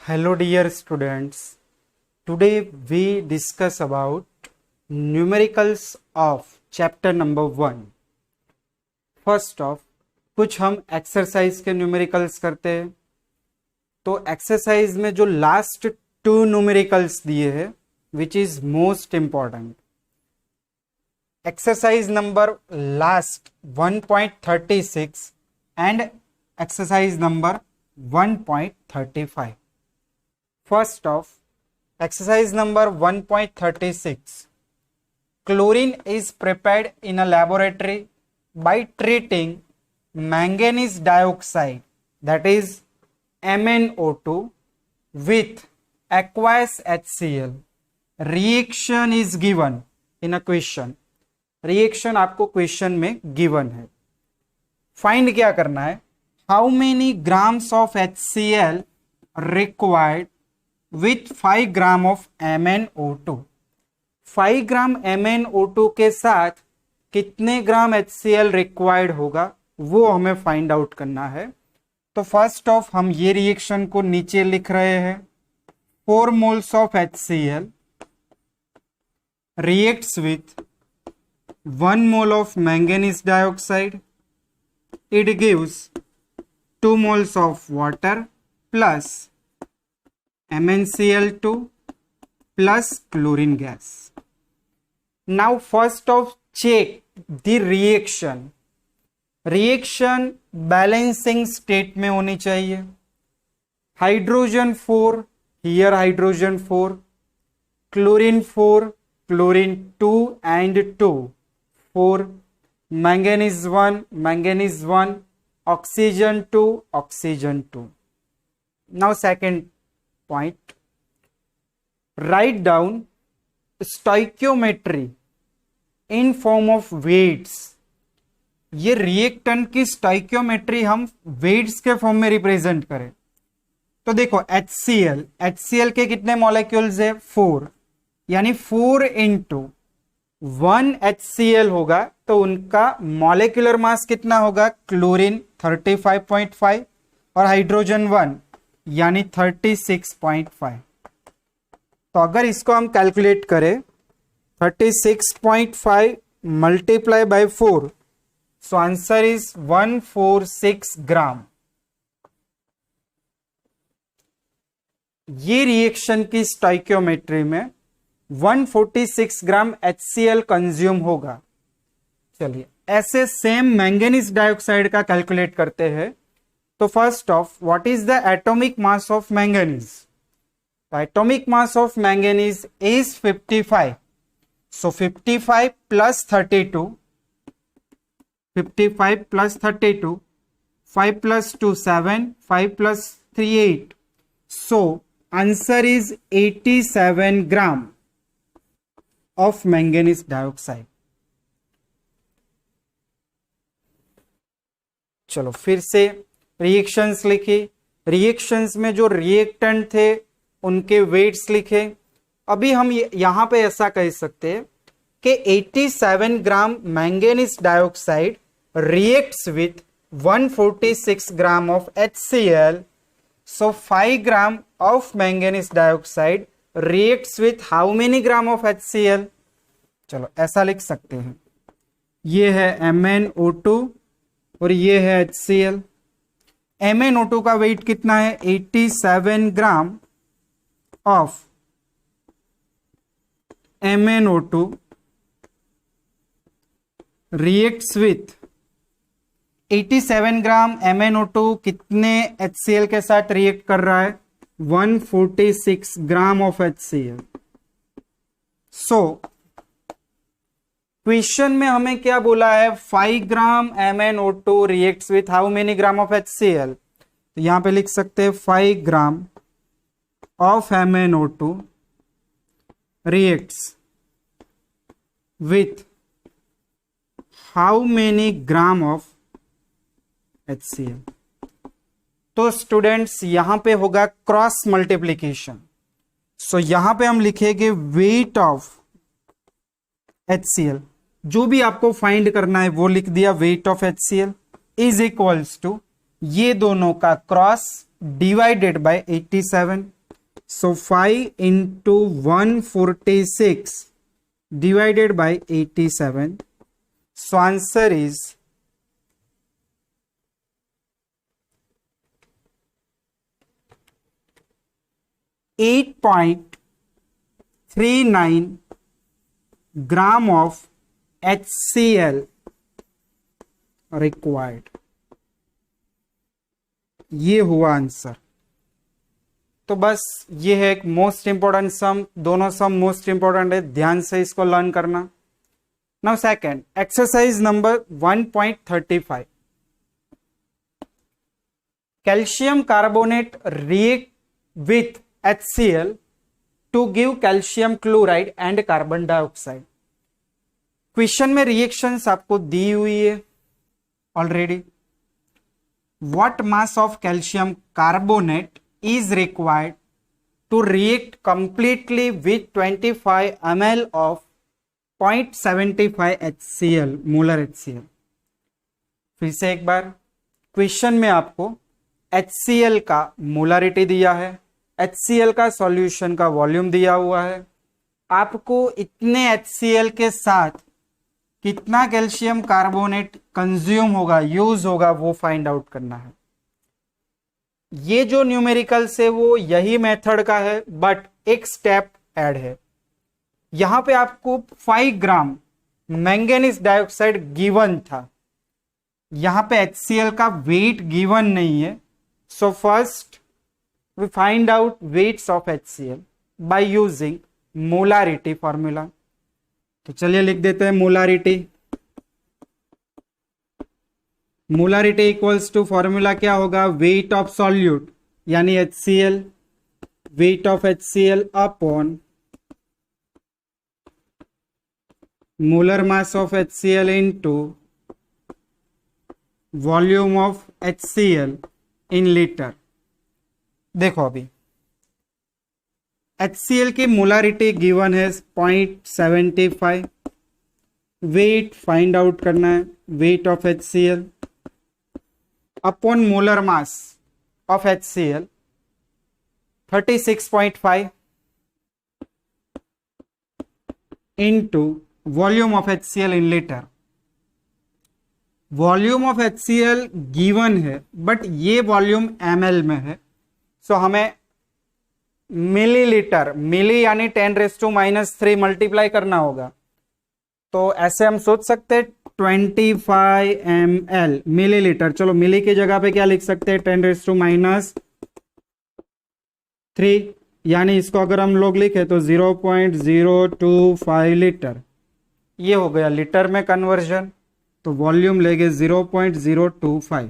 Hello dear students, today we discuss about numericals of chapter number 1. First off, कुछ हम exercise के numericals करते हैं। तो एक्सरसाइज में जो लास्ट 2 न्यूमेरिकल्स दिए हैं which is most important, exercise number last 1.36 and exercise number 1.35. First off, exercise number 1.36. Chlorine is prepared in a laboratory by treating manganese dioxide, that is MnO2, with aqueous HCl. Reaction is given in a question. Reaction आपको question में given है. Find क्या करना है? How many grams of HCl required with 5 gram of MnO2. 5 gram MnO2 के साथ कितने ग्राम HCl required होगा वो हमें फाइंड आउट करना है। तो फर्स्ट ऑफ हम ये रिएक्शन को नीचे लिख रहे हैं। 4 moles of HCl reacts with 1 mole of manganese dioxide. It gives 2 moles of water plus MnCl2 plus chlorine gas. Now first of check the reaction. Reaction balancing state में होनी चाहिए। Hydrogen 4, here hydrogen 4, chlorine 4, chlorine 2 and 2, 4, manganese 1, manganese 1, oxygen 2, oxygen 2. Now second point, write down stoichiometry in form of weights. ये reactant की stoichiometry हम weights के form में represent करें तो देखो HCl के कितने मॉलिक्यूल्स है 4, यानी 4 इंटू 1 HCl होगा तो उनका मॉलिक्यूलर मास कितना होगा, क्लोरीन 35.5 और हाइड्रोजन 1 यानी 36.5. तो अगर इसको हम कैलकुलेट करें 36.5 multiply by 4, so answer is 146 ग्राम. ये रिएक्शन की स्टोइकियोमेट्री में 146 ग्राम HCl कंज्यूम होगा. चलिए ऐसे सेम मैंगनीज डाइऑक्साइड का कैलकुलेट करते हैं. तो first of what is the atomic mass of manganese? Atomic mass of manganese is 55. So 55 plus 32, 55 plus 32, 5 plus 2 7, 5 plus 3 8. So answer is 87 gram of manganese dioxide. चलो फिर से रिएक्शंस लिखी. Reactions में जो रिएक्टेंट थे उनके वेट्स लिखे. अभी हम यहां पे ऐसा कह सकते हैं कि 87 gram manganese dioxide reacts with 146 gram of HCl. So 5 gram of manganese dioxide reacts with how many gram of HCl? चलो ऐसा लिख सकते हैं, ये है MnO2 और ये है HCl. MnO2 का वेट कितना है 87 gram of MnO2 reacts with 87 gram MnO2 कितने HCl के साथ रिएक्ट कर रहा है, 146 gram of HCl. So question में हमें क्या बोला है, 5 ग्राम MnO2 reacts with how many gram of HCl? तो यहां पे लिख सकते हैं 5 gram of MnO2 reacts with how many gram of HCl? तो स्टूडेंट्स यहां पे होगा क्रॉस मल्टीप्लीकेशन. सो यहां पे हम लिखेंगे वेट ऑफ HCl. जो भी आपको फाइंड करना है वो लिख दिया, weight of HCl is equals to ये दोनों का cross divided by 87. So 5 into 146 divided by 87. So answer is 8.39 gram of HCl required. ये हुआ आंसर। तो बस ये है एक मोस्ट इंपॉर्टेंट सम, दोनों सम मोस्ट इंपॉर्टेंट है, ध्यान से इसको लर्न करना। Now second exercise number 1.35, calcium carbonate react with HCl to give calcium chloride and carbon dioxide. Question में रिएक्शंस आपको दी हुई है already. What mass of calcium carbonate is required to react completely with 25 ml of 0.75 HCl molar HCl। फिर से एक बार, question में आपको HCl का मोलारिटी दिया है, HCl का सॉल्यूशन का वॉल्यूम दिया हुआ है, आपको इतने HCl के साथ कितना कैल्शियम कार्बोनेट कंज्यूम होगा, यूज होगा, वो फाइंड आउट करना है। ये जो न्यूमेरिकल्स है वो यही मेथड का है, बट एक स्टेप ऐड है। यहां पे आपको 5 ग्राम मैंगनीज डाइऑक्साइड गिवन था, यहां पे HCl का वेट गिवन नहीं है। So first we find out weights of HCl by using molarity formula. तो चलिए लिख देते हैं molarity. Molarity equals to formula क्या होगा, वेट ऑफ सॉल्यूट यानी HCl, weight of HCl upon molar mass of HCl into volume of HCl in litre. देखो अभी HCl की मोलारिटी गिवन है 0.75, वेट फाइंड आउट करना है, wait of HCl upon molar mass of HCl 36.5 into volume of HCl in litre. Volume of HCl given है but ये volume ml में है, सो हमें मिलीलीटर, मिली यानी 10⁻³ मल्टीप्लाई करना होगा। तो ऐसे हम सोच सकते हैं 25 ml मिलीलीटर। चलो मिली की जगह पे क्या लिख सकते हैं, 10⁻³ यानी इसको अगर हम लोग लिखे तो 0.025 लीटर। ये हो गया लीटर में कन्वर्जन, तो वॉल्यूम लेंगे 0.025।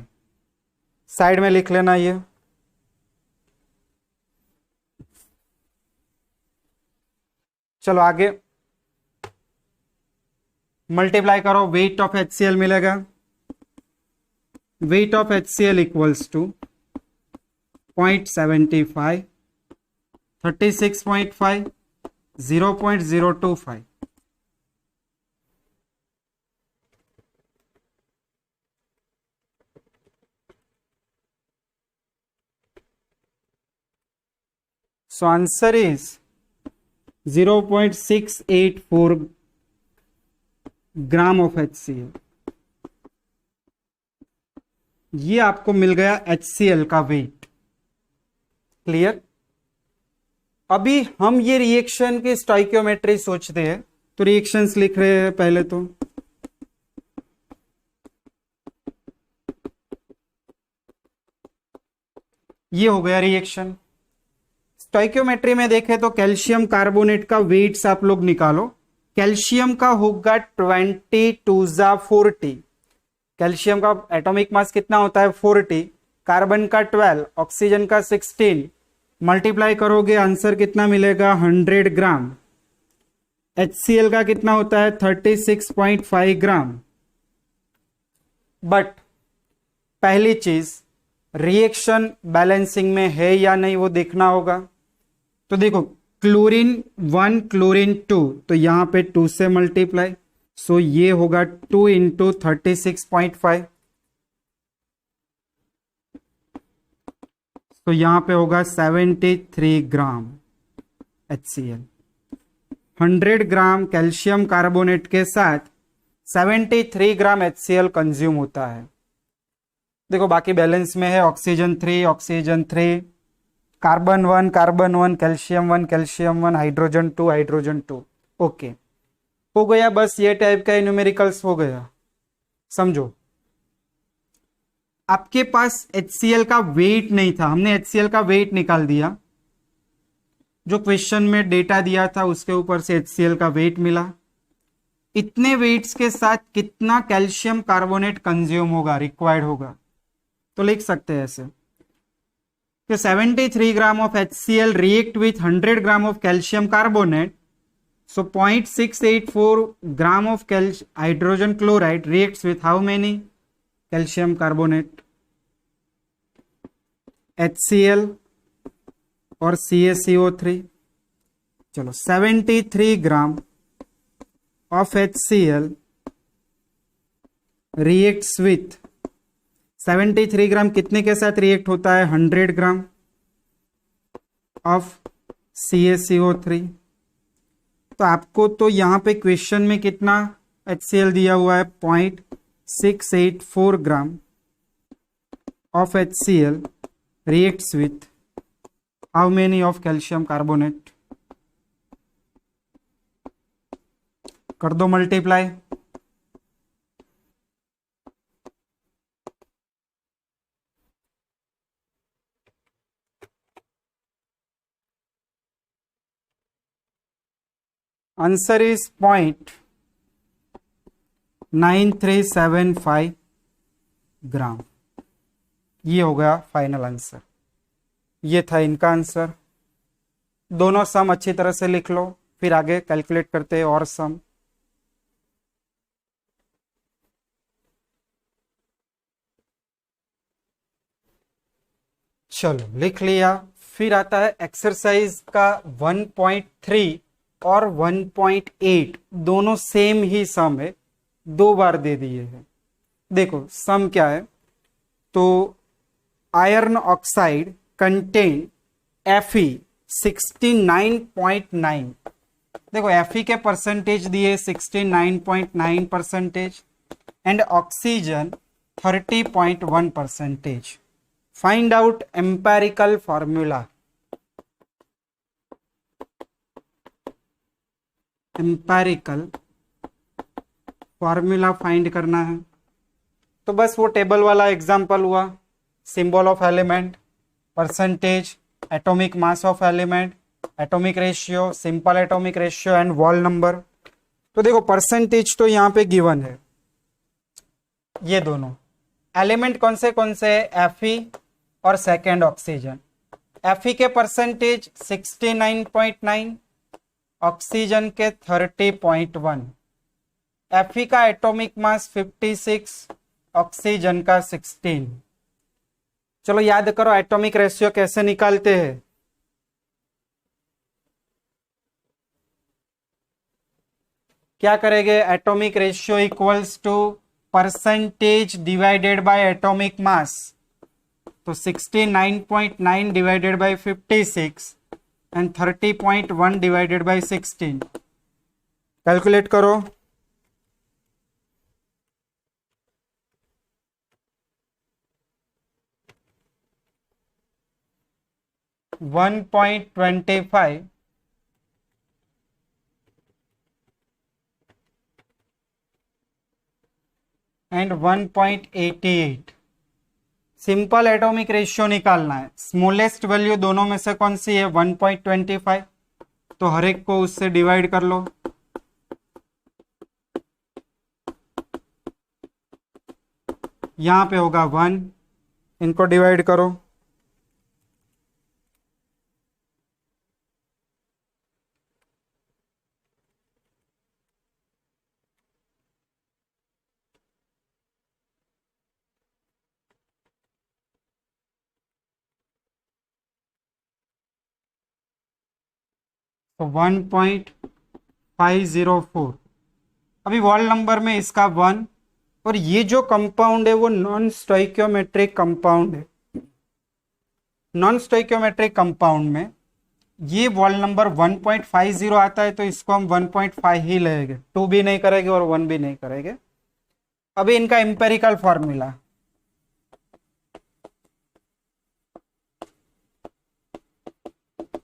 साइड में लिख लेना ये। चलो आगे मल्टीप्लाई करो, वेट ऑफ HCl मिलेगा, weight of HCl equals to 0.75, 36.5, 0.025। So answer is 0.684 gram of HCl। ये आपको मिल गया HCl का वेट। क्लियर? अभी हम ये रिएक्शन की स्टोइकियोमेट्री सोचते हैं, तो रिएक्शंस लिख रहे हैं पहले। तो ये हो गया रिएक्शन। स्टोइकियोमेट्री में देखें तो कैल्शियम कार्बोनेट का वेट्स आप लोग निकालो। कैल्शियम का होगा 20⁻⁴, कैल्शियम का एटॉमिक मास कितना होता है 40, कार्बन का 12, ऑक्सीजन का 16, मल्टीप्लाई करोगे आंसर कितना मिलेगा 100 ग्राम। HCl का कितना होता है 36.5 ग्राम। बट पहली चीज रिएक्शन बैलेंसिंग में है या नहीं वो देखना होगा। तो देखो क्लोरीन 1 क्लोरीन 2, तो यहां पे 2 से मल्टीप्लाई, सो ये होगा 2 इंटू 36.5। तो यहां पे होगा 73 ग्राम HCl। 100 ग्राम कैल्शियम कार्बोनेट के साथ 73 ग्राम HCl कंज्यूम होता है। देखो बाकी बैलेंस में है oxygen 3, carbon 1, calcium 1, calcium 1, hydrogen 2, hydrogen 2। Okay, हो गया। बस ये टाइप का न्यूमेरिकल्स हो गया। समझो, आपके पास HCl का वेट नहीं था, हमने HCl का वेट निकाल दिया। जो क्वेश्चन में डेटा दिया था उसके ऊपर से HCl का वेट मिला। इतने वेट्स के साथ कितना कैल्शियम कार्बोनेट कंज्यूम होगा, रिक्वायर्ड होगा, तो लिख सकते हैं ऐसे कि 73 ग्राम of HCl react with 100 gram of calcium carbonate, so 0.684 gram of hydrogen chloride reacts with how many calcium carbonate, HCl और CaCO3। चलो 73 ग्राम ऑफ HCl reacts with 73 ग्राम कितने के साथ रिएक्ट होता है, 100 ग्राम ऑफ CaCO3। तो आपको तो यहां पे क्वेश्चन में कितना HCl दिया हुआ है, 0.684 gram of HCl reacts with how many of calcium carbonate. कर दो मल्टीप्लाई। आंसर इज 0.9375 ग्राम। ये हो गया फाइनल आंसर। ये था इनका आंसर। दोनों सम अच्छी तरह से लिख लो, फिर आगे कैलकुलेट करते हैं और सम। चलो लिख लिया। फिर आता है एक्सरसाइज का 1.3 और 1.8, दोनों सेम ही सम है, 2 बार दे दिए हैं। देखो सम क्या है, तो आयरन ऑक्साइड कंटेन Fe 69.9। देखो Fe के परसेंटेज दिए 69.9% and oxygen 30.1%। Find out empirical formula. Empirical formula find करना है, तो बस वो टेबल वाला एग्जांपल हुआ, symbol of element, percentage, atomic mass of element, atomic ratio, simple atomic ratio and wall number. तो देखो परसेंटेज तो यहाँ पे गिवन है, ये दोनों एलिमेंट कौन से Fe और सेकेंड ऑक्सीजन। Fe के परसेंटेज 69.9, ऑक्सीजन के 30.1, Fe का एटॉमिक मास 56, ऑक्सीजन का 16। चलो याद करो एटॉमिक रेशियो कैसे निकालते हैं। क्या करेंगे, atomic ratio equals to percentage divided by atomic mass. तो 69.9 divided by 56 and 30.1 divided by 16। Calculate करो। $1.25 एंड 1.88। सिंपल एटॉमिक रेशियो निकालना है, स्मॉलेस्ट वैल्यू दोनों में से कौन सी है, 1.25, तो हर एक को उससे डिवाइड कर लो। यहां पे होगा 1, इनको डिवाइड करो। तो 1.504। अभी वॉल नंबर में इसका 1, और ये जो कंपाउंड है वो नॉन स्टोइकियोमेट्रिक कंपाउंड है, नॉन स्टोइकियोमेट्रिक कंपाउंड में ये वॉल नंबर 1.50 आता है, तो इसको हम 1.5 ही लेंगे, 2 भी नहीं करेंगे और 1 भी नहीं करेंगे। अभी इनका एम्पेरिकल फॉर्मूला,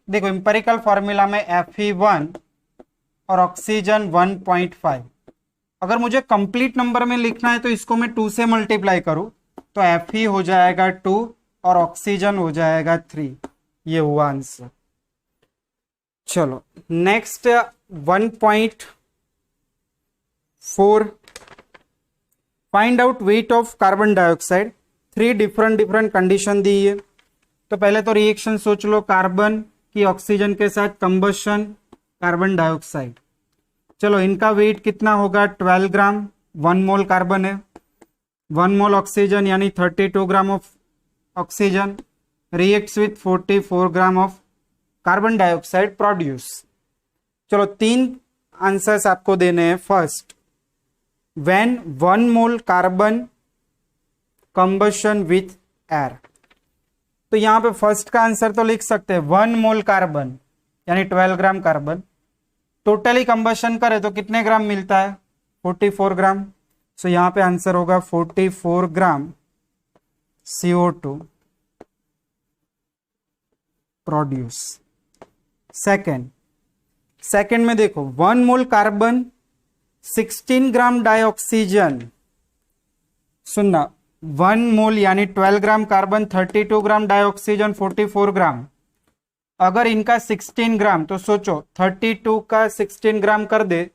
देखो एम्पेरिकल फॉर्मूला में Fe1 और ऑक्सीजन 1.5। अगर मुझे कंप्लीट नंबर में लिखना है तो इसको मैं 2 से मल्टीप्लाई करूं, तो Fe हो जाएगा 2 और ऑक्सीजन हो जाएगा 3। ये हुआ आंसर। चलो next 1.4, find out weight of carbon dioxide. 3 different condition दी है। तो पहले तो रिएक्शन सोच लो, कार्बन की ऑक्सीजन के साथ कंबशन, कार्बन डाइऑक्साइड। चलो इनका वेट कितना होगा, 12 ग्राम, 1 मोल कार्बन है, 1 मोल ऑक्सीजन यानी 32 gram of oxygen reacts with 44 gram of carbon dioxide produce. चलो 3 आंसर्स आपको देने हैं। First, when 1 mole carbon combustion with air. तो यहां पे फर्स्ट का आंसर तो लिख सकते हैं 1 मोल कार्बन यानी 12 ग्राम कार्बन, टोटली कंबशन करे तो कितने ग्राम मिलता है, 44 ग्राम। सो यहां पे आंसर होगा 44 ग्राम CO2 प्रोड्यूस। सेकेंड में देखो 1 मोल कार्बन 16 ग्राम डाइऑक्सीजन, सुनना 1 मोल यानी 12 ग्राम कार्बन, 32 ग्राम डाइऑक्सीजन, 44 ग्राम। अगर इनका 16 ग्राम, तो सोचो 32 का 16 ग्राम कर दे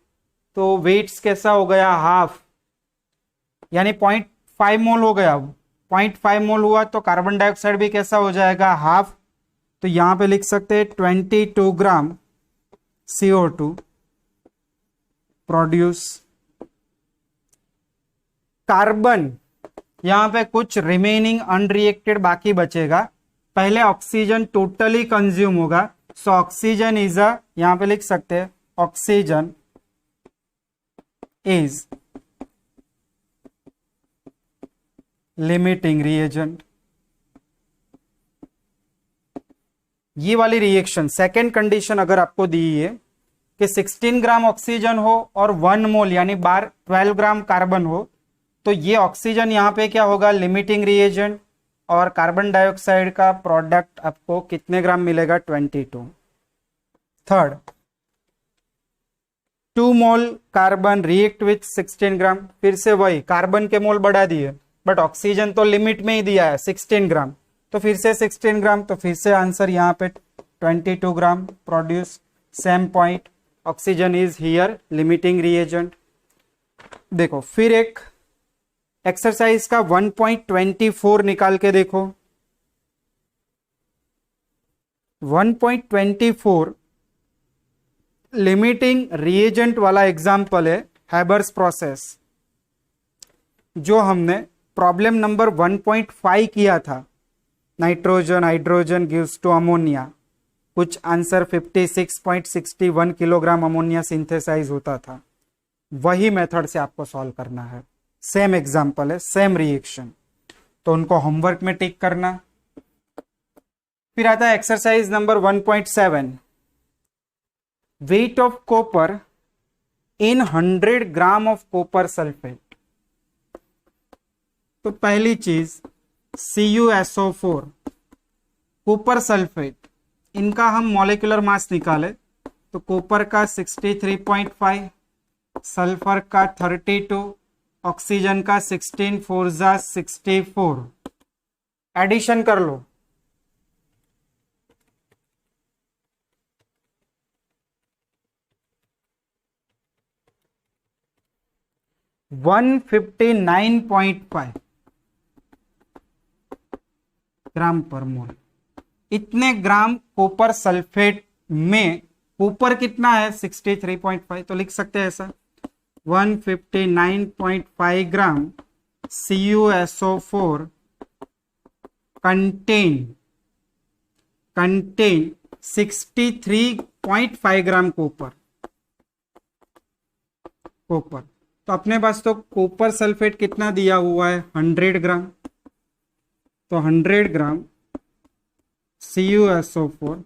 तो वेट्स कैसा हो गया, हाफ, यानी 0.5 मोल हो गया। 0.5 मोल हुआ तो कार्बन डाइऑक्साइड भी कैसा हो जाएगा, हाफ। तो यहां पे लिख सकते हैं 22 ग्राम CO2 प्रोड्यूस। कार्बन यहां पे कुछ रिमेनिंग अनरिएक्टेड बाकी बचेगा, पहले ऑक्सीजन टोटली कंज्यूम होगा। सो ऑक्सीजन इज अ, यहां पे लिख सकते हैं ऑक्सीजन इज लिमिटिंग रिएजेंट। ये वाली रिएक्शन सेकेंड कंडीशन अगर आपको दी है कि 16 ग्राम ऑक्सीजन हो और 1 मोल यानी 12 ग्राम कार्बन हो, तो ये ऑक्सीजन यहां पे क्या होगा, लिमिटिंग रिएजेंट, और कार्बन डाइऑक्साइड का प्रोडक्ट आपको कितने ग्राम मिलेगा, 22। Third, 2 mole carbon react with 16 ग्राम, फिर से वही कार्बन के मोल बढ़ा दिए बट ऑक्सीजन तो लिमिट में ही दिया है 16 ग्राम, तो फिर से 16 ग्राम, तो फिर से आंसर यहाँ पे 22 gram produce. Same point, oxygen is here limiting reagent. देखो फिर एक एक्सरसाइज का 1.24 निकाल के देखो। 1.24 लिमिटिंग रिएजेंट वाला एग्जाम्पल है हैबर्स प्रोसेस, जो हमने प्रॉब्लम नंबर 1.5 किया था। Nitrogen hydrogen gives to ammonia, कुछ आंसर 56.61 किलोग्राम अमोनिया सिंथेसाइज होता था। वही मेथड से आपको सॉल्व करना है, सेम एग्जाम्पल है, सेम रिएक्शन, तो उनको होमवर्क में टिक करना। फिर आता है exercise number 1.7, weight of copper in 100 gram of copper sulphate. तो पहली चीज CuSO4 कॉपर सल्फेट, इनका हम मॉलिक्यूलर मास निकाले तो कॉपर का 63.5, सल्फर का 32, ऑक्सीजन का 16 4 जा 64। एडिशन कर लो, $159.5 ग्राम पर मोल। इतने ग्राम कॉपर सल्फेट में कॉपर कितना है 63.5, तो लिख सकते हैं ऐसा 159.5 ग्राम CuSO4 कंटेन 63.5 ग्राम कॉपर। तो अपने पास तो कॉपर सल्फेट कितना दिया हुआ है 100 ग्राम, तो 100 ग्राम CuSO4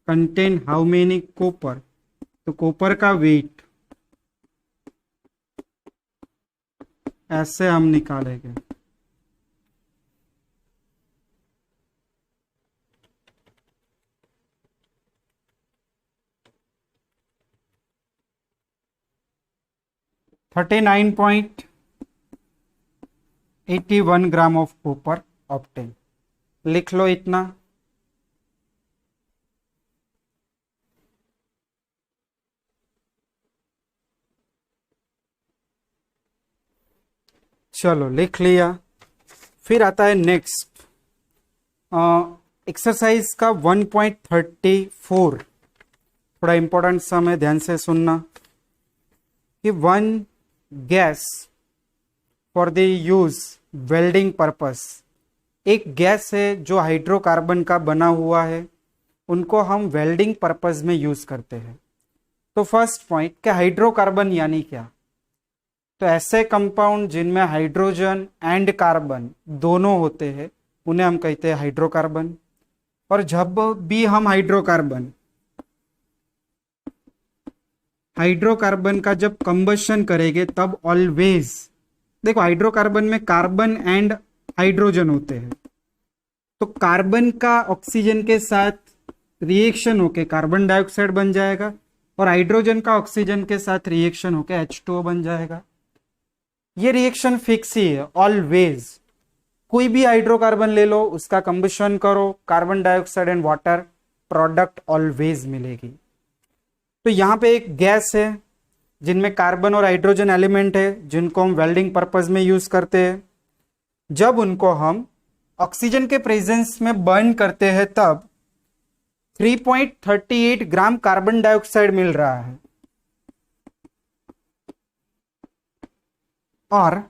contain how many copper, तो कॉपर का वेट ऐसे हम निकालेंगे। $39.81 ग्राम ऑफ कॉपर ऑब्टेन। लिख लो इतना। चलो लिख लिया। फिर आता है नेक्स्ट एक्सरसाइज का 1.34। थोड़ा इंपॉर्टेंट सम है, ध्यान से सुनना कि one gas for the use welding purpose, एक गैस है जो हाइड्रोकार्बन का बना हुआ है, उनको हम वेल्डिंग पर्पस में यूज करते हैं। तो फर्स्ट पॉइंट क्या, हाइड्रोकार्बन यानी क्या? तो ऐसे कंपाउंड जिनमें हाइड्रोजन एंड कार्बन दोनों होते हैं उन्हें हम कहते हैं हाइड्रोकार्बन। और जब भी हम हाइड्रोकार्बन का जब कंबशन करेंगे तब ऑलवेज देखो, हाइड्रोकार्बन में कार्बन एंड हाइड्रोजन होते हैं, तो कार्बन का ऑक्सीजन के साथ रिएक्शन होके कार्बन डाइऑक्साइड बन जाएगा और हाइड्रोजन का ऑक्सीजन के साथ रिएक्शन होके H2O बन जाएगा। ये रिएक्शन फिक्स ही है ऑलवेज। कोई भी हाइड्रोकार्बन ले लो, उसका कंबशन करो, carbon dioxide and water product always मिलेगी। तो यहां पे एक गैस है जिनमें कार्बन और हाइड्रोजन एलिमेंट है, जिनको हम वेल्डिंग पर्पस में यूज करते हैं। जब उनको हम ऑक्सीजन के प्रेजेंस में बर्न करते हैं तब 3.38 ग्राम कार्बन डाइऑक्साइड मिल रहा है और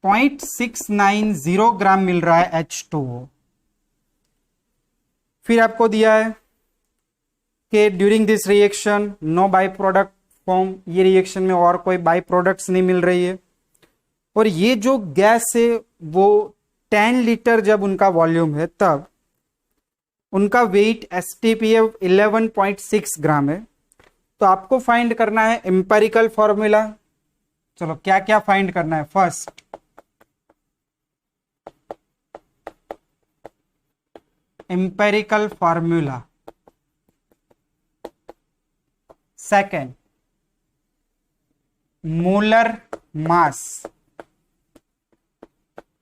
0.690 ग्राम मिल रहा है H2O। फिर आपको दिया है कि during this reaction no by product form, ये रिएक्शन में और कोई बाई प्रोडक्ट्स नहीं मिल रही है। और ये जो गैस है वो 10 लीटर जब उनका वॉल्यूम है तब उनका वेट STPF 11.6 ग्राम है। तो आपको फाइंड करना है एम्पेरिकल फॉर्मूला। चलो क्या क्या फाइंड करना है? First empirical formula, second molar mass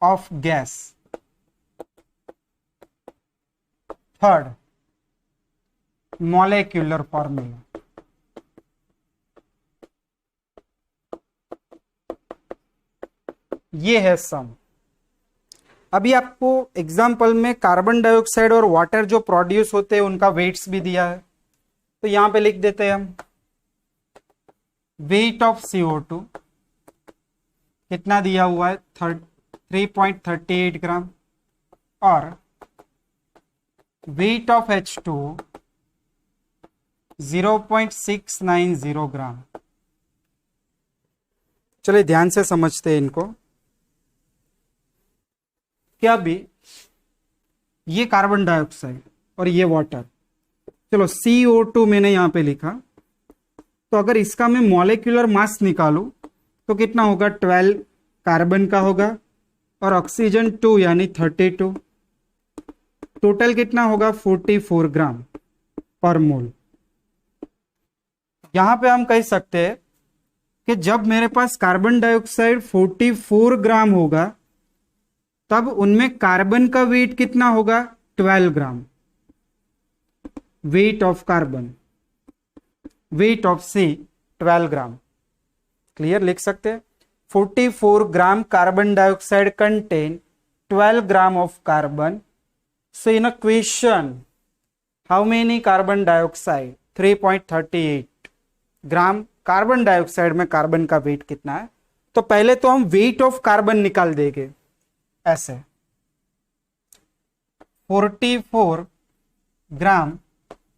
of gas, third molecular formula. ये है सम। अभी आपको एग्जाम्पल में कार्बन डाइऑक्साइड और वाटर जो प्रोड्यूस होते हैं उनका वेट्स भी दिया है, तो यहां पे लिख देते हैं हम वेट ऑफ CO2 कितना दिया हुआ है 3.38 ग्राम और वेट ऑफ H2O 0.690 ग्राम। चलिए ध्यान से समझते हैं इनको। क्या भी ये कार्बन डाइऑक्साइड और ये वाटर, चलो CO2 मैंने यहां पे लिखा, तो अगर इसका मैं मॉलिक्यूलर मास निकालूं तो कितना होगा? 12 कार्बन का होगा और ऑक्सीजन 2 यानी 32, टोटल कितना होगा? 44 ग्राम पर मोल। यहां पे हम कह सकते हैं कि जब मेरे पास कार्बन डाइऑक्साइड 44 ग्राम होगा तब उनमें कार्बन का वेट कितना होगा? 12 gram. Weight of carbon, weight of C 12 gram. Clear? लिख सकते हैं 44 gram carbon dioxide contain 12 gram of carbon. So in a question how many carbon dioxide? 3.38 gram carbon dioxide में कार्बन का वेट कितना है? तो पहले तो हम वेट ऑफ कार्बन निकाल देंगे ऐसे, 44 ग्राम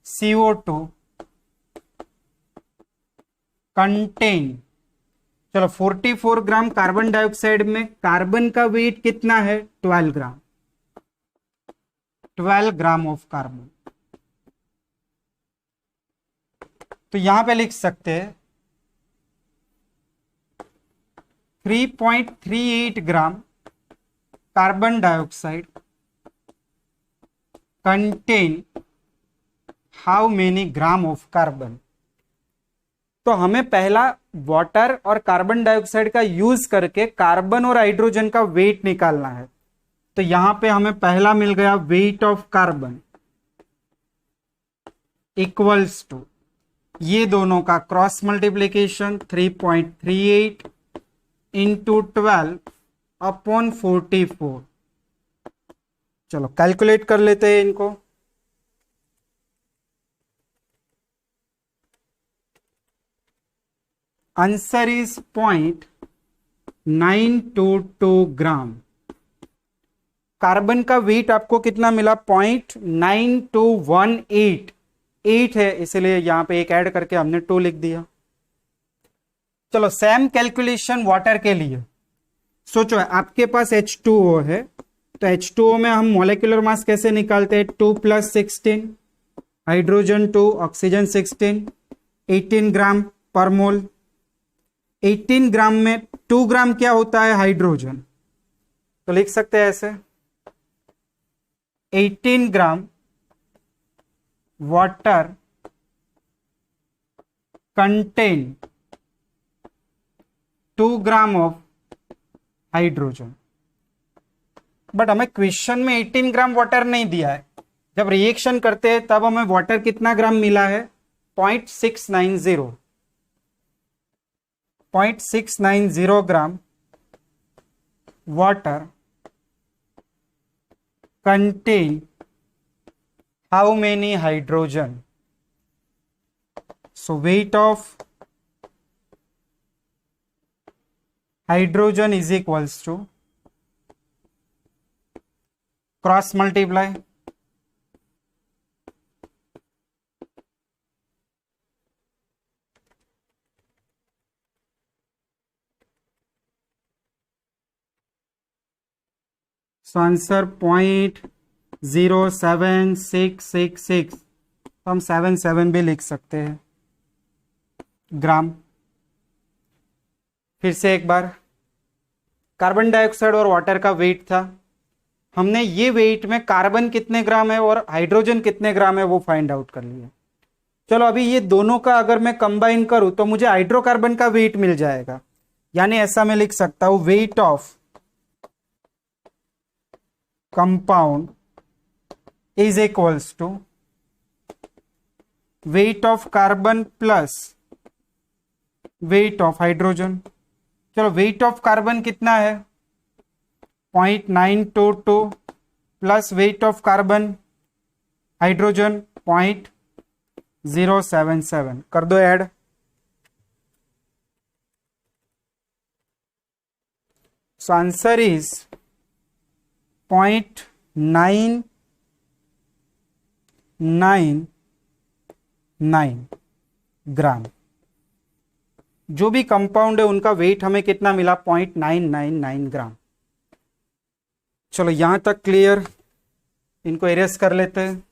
CO2 कंटेन, चलो 44 ग्राम कार्बन डाइऑक्साइड में कार्बन का वेट कितना है? 12 ग्राम। 12 ग्राम ऑफ कार्बन। तो यहां पे लिख सकते हैं 3.38 gram carbon dioxide contain how many gram of carbon. तो हमें पहला वाटर और कार्बन डाइऑक्साइड का यूज करके कार्बन और हाइड्रोजन का वेट निकालना है। तो यहां पे हमें पहला मिल गया weight of carbon equals to ये दोनों का क्रॉस मल्टीप्लीकेशन 3.38 इंटू 12 अपॉन 44। चलो कैलकुलेट कर लेते हैं इनको। Answer is 0.922 gram. कार्बन का वेट आपको कितना मिला? 0.9218 8 है, इसलिए यहां पे एक ऐड करके हमने 2 लिख दिया। चलो सेम कैलकुलेशन वाटर के लिए। सोचो आपके पास H2O है, तो H2O में हम मॉलिक्यूलर मास कैसे निकालते हैं? 2 + 16 हाइड्रोजन 2 ऑक्सीजन 16 18 ग्राम पर मोल। 18 ग्राम में 2 ग्राम क्या होता है? हाइड्रोजन। तो लिख सकते हैं ऐसे 18 gram water contain 2 gram of hydrogen. But हमें क्वेश्चन में 18 ग्राम वाटर नहीं दिया है। जब रिएक्शन करते हैं तब हमें वाटर कितना ग्राम मिला है? 0.690 gram water contain how many hydrogen? So weight of hydrogen is equals to cross multiply so answer 0.07666। तो हम 77 भी लिख सकते हैं ग्राम। फिर से एक बार, कार्बन डाइऑक्साइड और वाटर का वेट था। हमने ये वेट में कार्बन कितने ग्राम है और हाइड्रोजन कितने ग्राम है वो फाइंड आउट कर लिया। चलो अभी ये दोनों का अगर मैं कंबाइन करूं तो मुझे हाइड्रोकार्बन का वेट मिल जाएगा। यानी ऐसा मैं लिख सकता हूं wait of compound is equals to weight of carbon plus weight of hydrogen। चलो weight of carbon कितना है? 0.922 plus weight of carbon hydrogen 0.077 कर दो ऐड। सो आंसर इज 0.999 ग्राम। जो भी कंपाउंड है उनका वेट हमें कितना मिला? 0.999 ग्राम। चलो यहां तक क्लियर, इनको इरेज कर लेते हैं।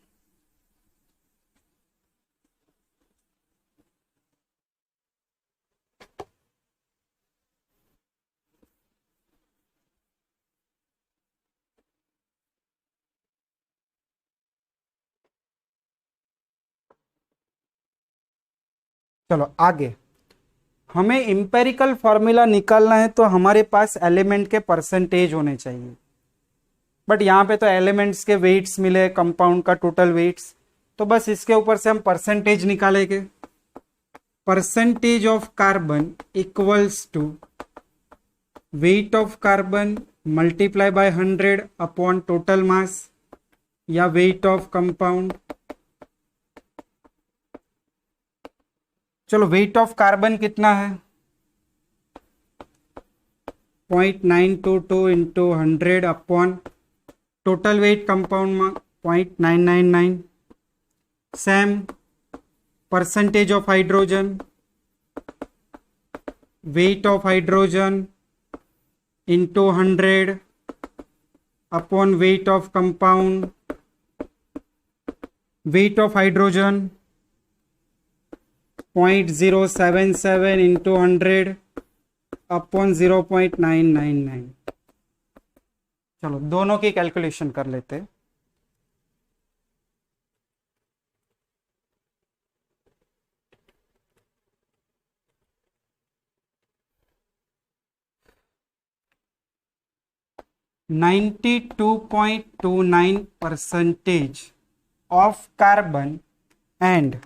चलो आगे, हमें इंपेरिकल फॉर्मूला निकालना है तो हमारे पास एलिमेंट के परसेंटेज होने चाहिए। बट यहां पे तो एलिमेंट्स के वेट्स मिले, कंपाउंड का टोटल वेट्स, तो बस इसके ऊपर से हम परसेंटेज निकालेंगे। Percentage of carbon equals to weight of carbon multiply by 100 upon total mass या वेट ऑफ कंपाउंड। चलो वेट ऑफ कार्बन कितना है? 0.922 into 100 upon total weight compound में 0.999। Same percentage of hydrogen, weight of hydrogen into 100 upon weight of compound weight of hydrogen 0.077 into 100 upon 0.999। चलो दोनों की calculation कर लेते। %92.29 of carbon and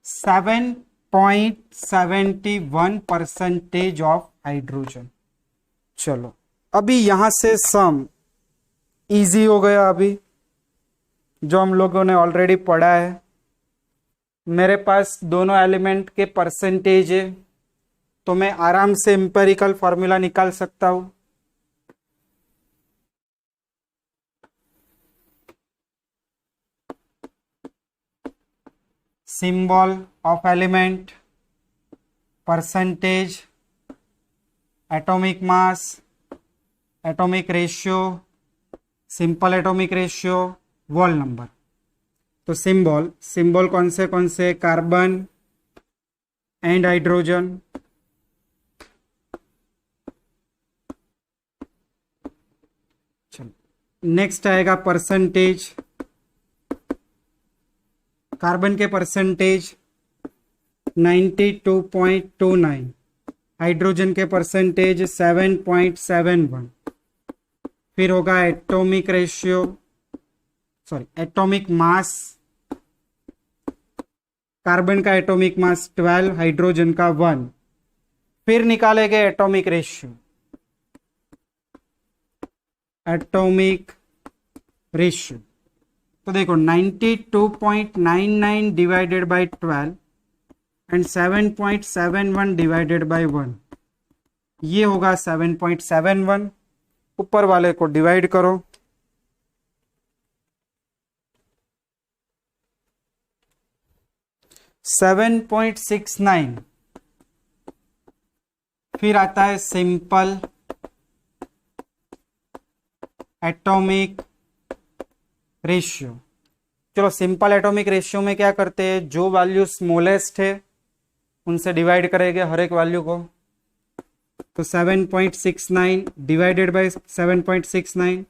7.71% of hydrogen. चलो अभी यहां से सम इजी हो गया, अभी जो हम लोगों ने ऑलरेडी पढ़ा है। मेरे पास दोनों एलिमेंट के परसेंटेज है, तो मैं आराम से एम्पेरिकल फॉर्मूला निकाल सकता हूं। Symbol of element, percentage, atomic mass, atomic ratio, simple atomic ratio, wall number. तो सिंबल सिंबल कौन से कार्बन एंड हाइड्रोजन। चलो नेक्स्ट आएगा परसेंटेज। कार्बन के परसेंटेज 92.29, हाइड्रोजन के परसेंटेज 7.71। फिर होगा atomic ratio, sorry atomic mass. Carbon का एटॉमिक मास 12, हाइड्रोजन का 1। फिर निकालेंगे एटॉमिक रेशियो, एटॉमिक रेशियो। तो देखो 92.99 divided by 12 and 7.71 divided by 1, ये होगा 7.71। ऊपर वाले को डिवाइड करो, सेवन 7.69। फिर आता है सिंपल एटॉमिक रेशियो। चलो सिंपल एटॉमिक रेशियो में क्या करते हैं, जो वैल्यू स्मॉलेस्ट है उनसे डिवाइड करेंगे हर एक वैल्यू को। तो 7.69 डिवाइडेड बाय 7.69,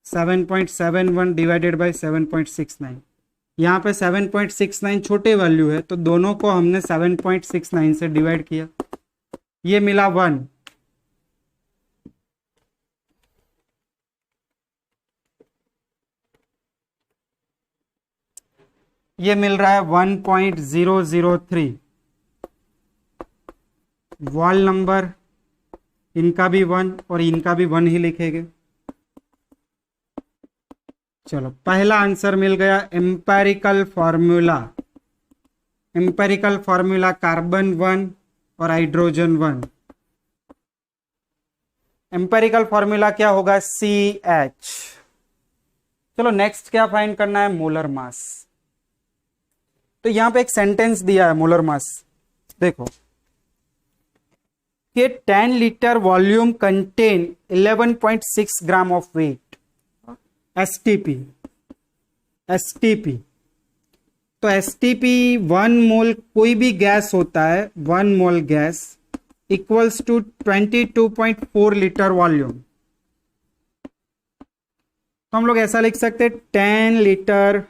7.71 डिवाइडेड बाय 7.69। यहाँ पे 7.69 छोटे वैल्यू है, तो दोनों को हमने 7.69 से डिवाइड किया, ये मिला 1। ये मिल रहा है 1.003। वॉल नंबर इनका भी 1 और इनका भी 1 ही लिखेंगे। चलो पहला आंसर मिल गया। Empirical formula, empirical formula carbon 1 और हाइड्रोजन 1। एम्पेरिकल फॉर्मूला क्या होगा, CH। चलो नेक्स्ट क्या फाइंड करना है, मोलर मास। तो यहां पे एक सेंटेंस दिया है मोलर मास, देखो कि 10 litre volume contain 11.6 gram of weight, STP. STP तो एसटीपी 1 मोल कोई भी गैस होता है, 1 mole gas equals to 22.4 litre volume. तो हम लोग ऐसा लिख सकते हैं 10 लीटर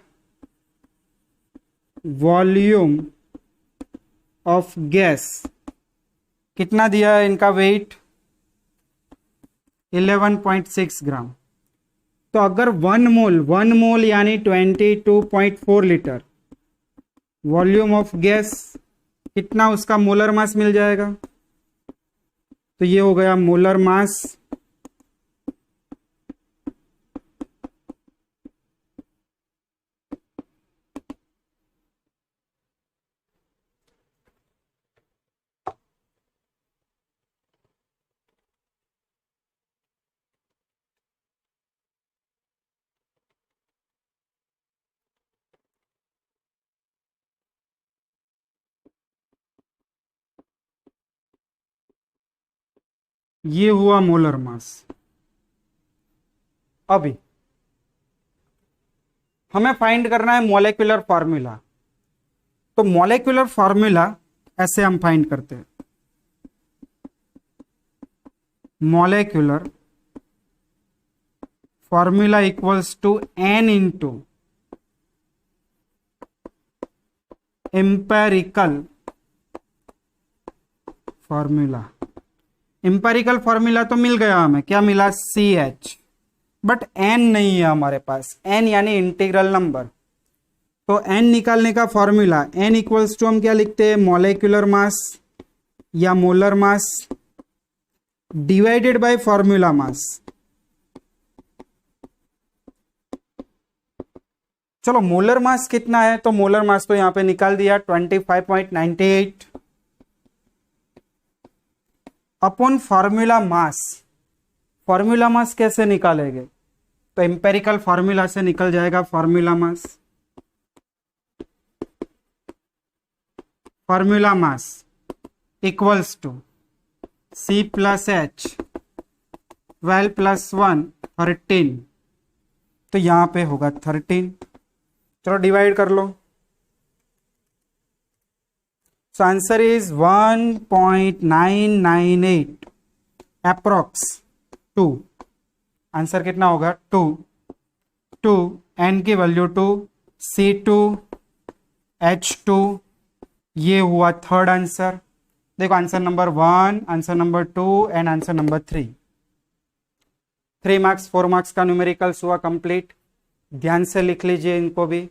वॉल्यूम ऑफ गैस, कितना दिया है इनका वेट, 11.6 ग्राम। तो अगर 1 मोल यानी 22.4 लीटर वॉल्यूम ऑफ गैस, कितना उसका मोलर मास मिल जाएगा। तो ये हो गया मोलर मास ये हुआ मोलर मास। अभी हमें फाइंड करना है मॉलेक्यूलर फॉर्मूला। तो मॉलेक्यूलर फॉर्मूला ऐसे हम फाइंड करते हैं, molecular formula equals to n into empirical formula. Empirical formula तो मिल गया हमें, क्या मिला, CH, बट n नहीं है हमारे पास, n यानी इंटीग्रल नंबर। तो n निकालने का फॉर्मूला, n इक्वल्स टू हम क्या लिखते हैं, मॉलेक्यूलर मास या molar mass divided by formula mass. चलो मोलर मास कितना है, तो मोलर मास तो यहां पे निकाल दिया 25.98 upon formula mass. Formula mass कैसे निकालेंगे, तो एम्पेरिकल फॉर्मूला से निकल जाएगा formula mass. Formula mass equals to C plus H 12 plus 1 13, तो यहां पे होगा 13। चलो डिवाइड कर लो। So answer is 1.998 approx 2। Answer कितना होगा 2। n की वैल्यू 2, C2 H2, ये हुआ थर्ड आंसर। देखो answer number 1, answer number 2 and answer number 3। 3 marks 4 marks का न्यूमेरिकल्स हुआ कंप्लीट। ध्यान से लिख लीजिए इनको भी।